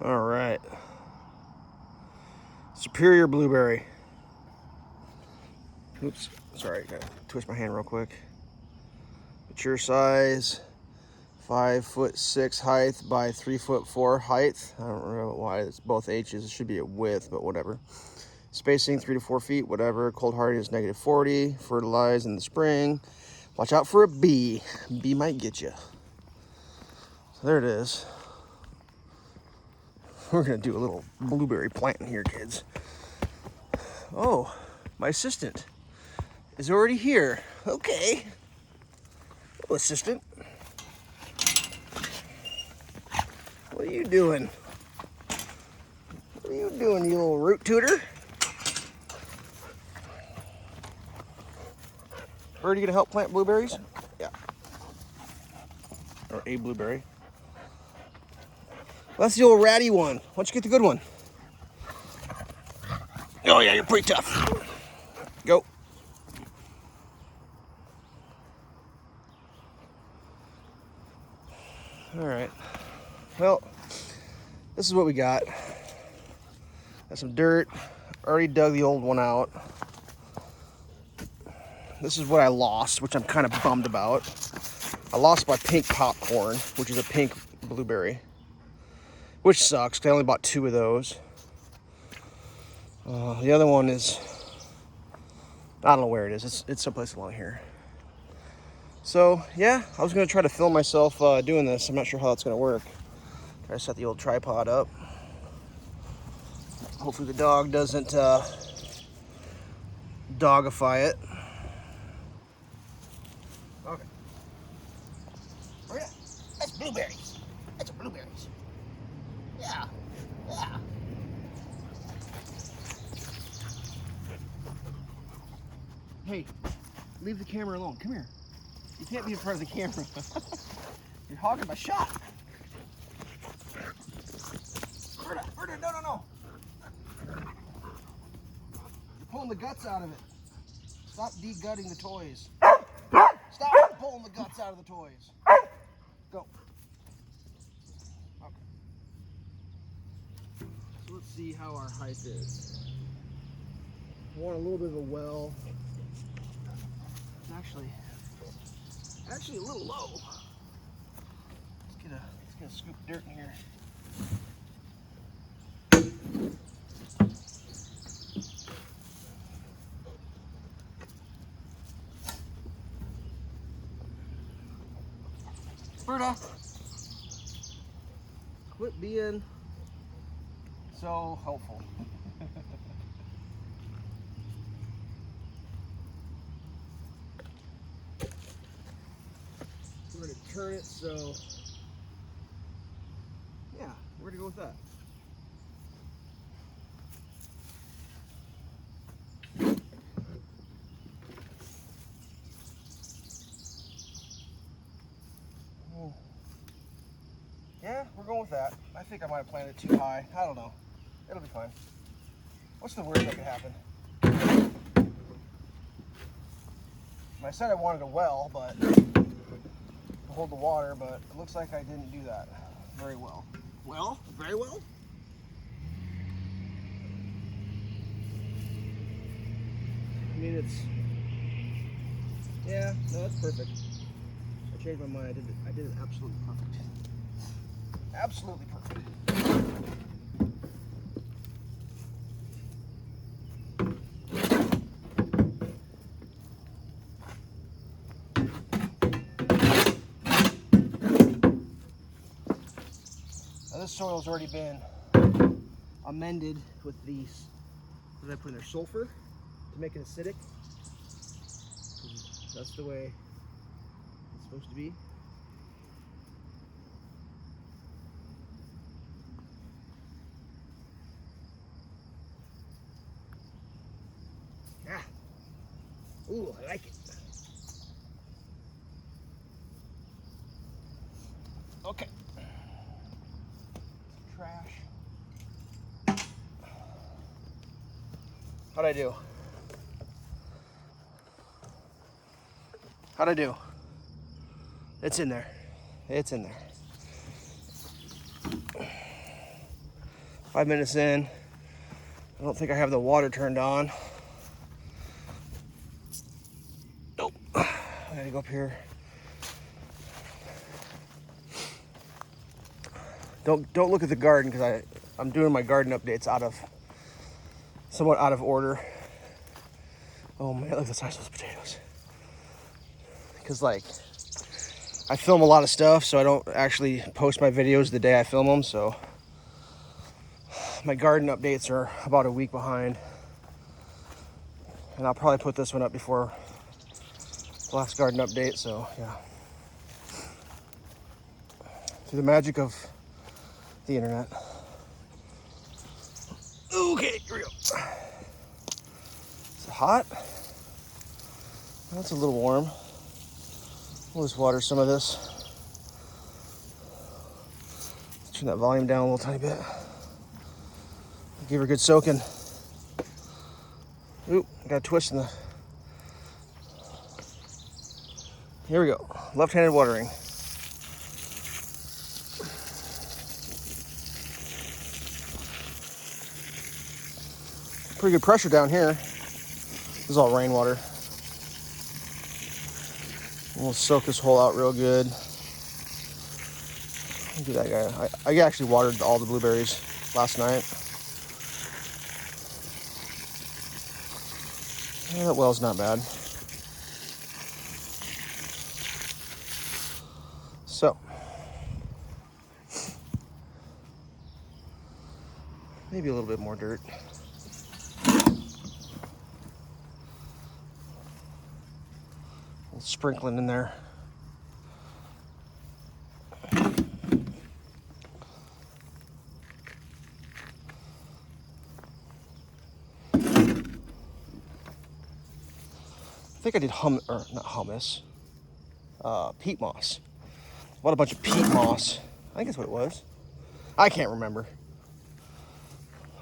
All right. Superior blueberry. Oops, sorry, gotta twist my hand real quick. Mature size, 5'6" height by 3'4" height. I don't know why it's both H's. It should be a width, but whatever. Spacing 3 to 4 feet, whatever. Cold hardiness -40. Fertilized in the spring. Watch out for a bee. Bee might get you. So there it is. We're gonna do a little blueberry planting here, kids. Oh, my assistant is already here. Okay. Hello, assistant. What are you doing? What are you doing, you little root tutor? Bird, you gonna help plant blueberries? Yeah. Or a blueberry. Well, that's the old ratty one. Why don't you get the good one? Oh yeah, you're pretty tough. Go. All right. Well, this is what we got. Got some dirt. Already dug the old one out. This is what I lost, which I'm kind of bummed about. I lost my pink popcorn, which is a pink blueberry, which sucks because I only bought 2 of those. The other one is, I don't know where it is. It's someplace along here. So yeah, I was gonna try to film myself doing this. I'm not sure how that's gonna work. Try to set the old tripod up. Hopefully the dog doesn't dogify it. Okay. Oh yeah, that's blueberries. That's blueberries. Yeah, yeah. Hey, leave the camera alone. Come here. You can't be in front of the camera. You're hogging my shot. Birda, no. You're pulling the guts out of it. Stop de-gutting the toys. Stop pulling the guts out of the toys. Go. Okay. So let's see how our height is. I want a little bit of a well. It's actually a little low. Let's get a scoop of dirt in here. Birda, quit being so helpful. We're gonna turn it so, yeah, we're gonna go with that. Yeah, we're going with that. I think I might have planted it too high. I don't know. It'll be fine. What's the worst that could happen? I said I wanted a well, but to hold the water, but it looks like I didn't do that very well. Well, very well. I mean, yeah, no, that's perfect. I changed my mind. I did it absolutely perfect. Absolutely perfect. Now this soil's already been amended with these. What did I put in there? Sulfur to make it acidic. That's the way it's supposed to be. Ah. Ooh, I like it. Okay. Trash. How'd I do? How'd I do? It's in there. It's in there. 5 minutes in. I don't think I have the water turned on. Nope. I gotta go up here. Don't look at the garden because I'm doing my garden updates somewhat out of order. Oh man, look at the size of those potatoes. Because like, I film a lot of stuff, so I don't actually post my videos the day I film them, so my garden updates are about a week behind. And I'll probably put this one up before the last garden update, so yeah. Through the magic of the internet. Okay, here we go. Is it hot? That's a little warm. We'll just water some of this. Turn that volume down a little tiny bit. Give her a good soaking. Oop, got a twist in the... Here we go. Left-handed watering. Pretty good pressure down here. This is all rainwater. We'll soak this hole out real good. Look at that guy. I actually watered all the blueberries last night. Yeah, that well's not bad. So, maybe a little bit more dirt. Sprinkling in there. I think I did peat moss. What a bunch of peat moss. I think that's what it was. I can't remember.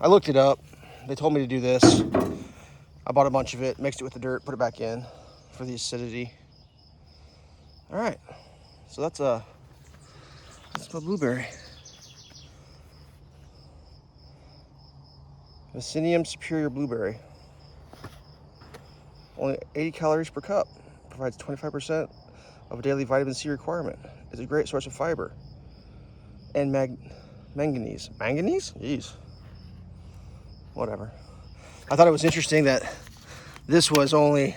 I looked it up. They told me to do this. I bought a bunch of it, mixed it with the dirt, put it back in for the acidity. All right, so that's my blueberry. Vaccinium Superior Blueberry. Only 80 calories per cup. Provides 25% of a daily vitamin C requirement. Is a great source of fiber. And manganese. Manganese? Jeez. Whatever. I thought it was interesting that this was only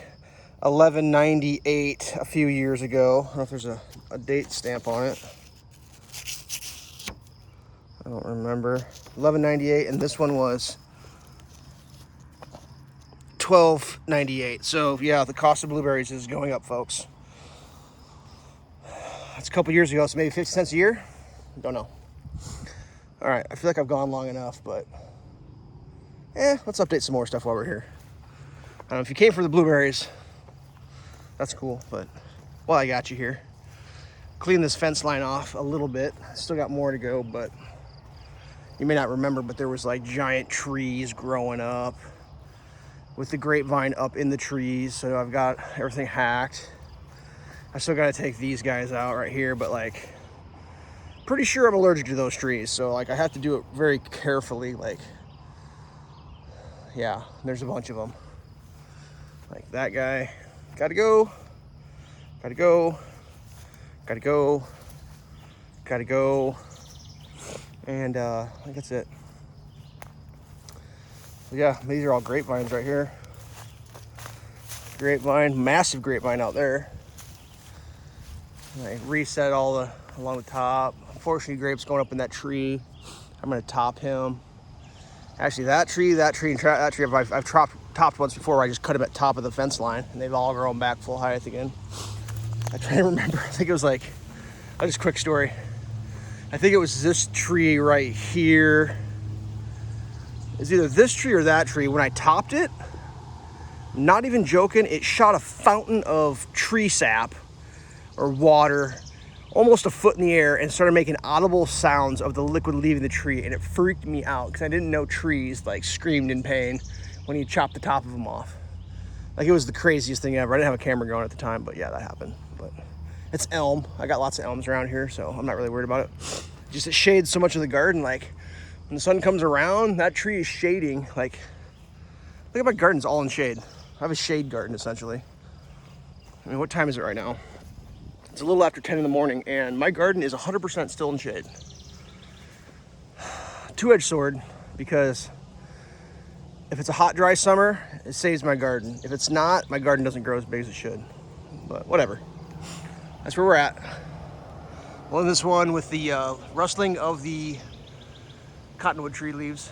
$11.98 a few years ago. I don't know if there's a date stamp on it. I don't remember. $11.98, and this one was $12.98. So yeah, the cost of blueberries is going up, folks. That's a couple years ago, so maybe 50 cents a year? Don't know. All right, I feel like I've gone long enough, but let's update some more stuff while we're here. If you came for the blueberries, that's cool, but while I got you here, clean this fence line off a little bit. Still got more to go, but you may not remember, but there was like giant trees growing up with the grapevine up in the trees. So I've got everything hacked. I still got to take these guys out right here, but like, pretty sure I'm allergic to those trees. So like, I have to do it very carefully. Like, yeah, there's a bunch of them. Like that guy. Gotta go, gotta go, gotta go, gotta go, and I think that's it. So yeah, these are all grapevines right here. Grapevine, massive grapevine out there. I reset all along the top. Unfortunately, grapes going up in that tree. I'm gonna top him. Actually, that tree, and that tree I've topped once before where I just cut them at top of the fence line and they've all grown back full height again. I try to remember, I think it was like, just a quick story. I think it was this tree right here. It's either this tree or that tree. When I topped it, not even joking, it shot a fountain of tree sap or water almost a foot in the air and started making audible sounds of the liquid leaving the tree, and it freaked me out because I didn't know trees like screamed in pain when you chop the top of them off. Like, it was the craziest thing ever. I didn't have a camera going at the time, but yeah, that happened. But it's elm. I got lots of elms around here, so I'm not really worried about it. Just it shades so much of the garden. Like, when the sun comes around, that tree is shading. Like, look at my garden's all in shade. I have a shade garden, essentially. I mean, what time is it right now? It's a little after 10 in the morning, and my garden is 100% still in shade. Two-edged sword, because if it's a hot, dry summer, it saves my garden. If it's not, my garden doesn't grow as big as it should. But whatever. That's where we're at. Well, in this one with the rustling of the cottonwood tree leaves.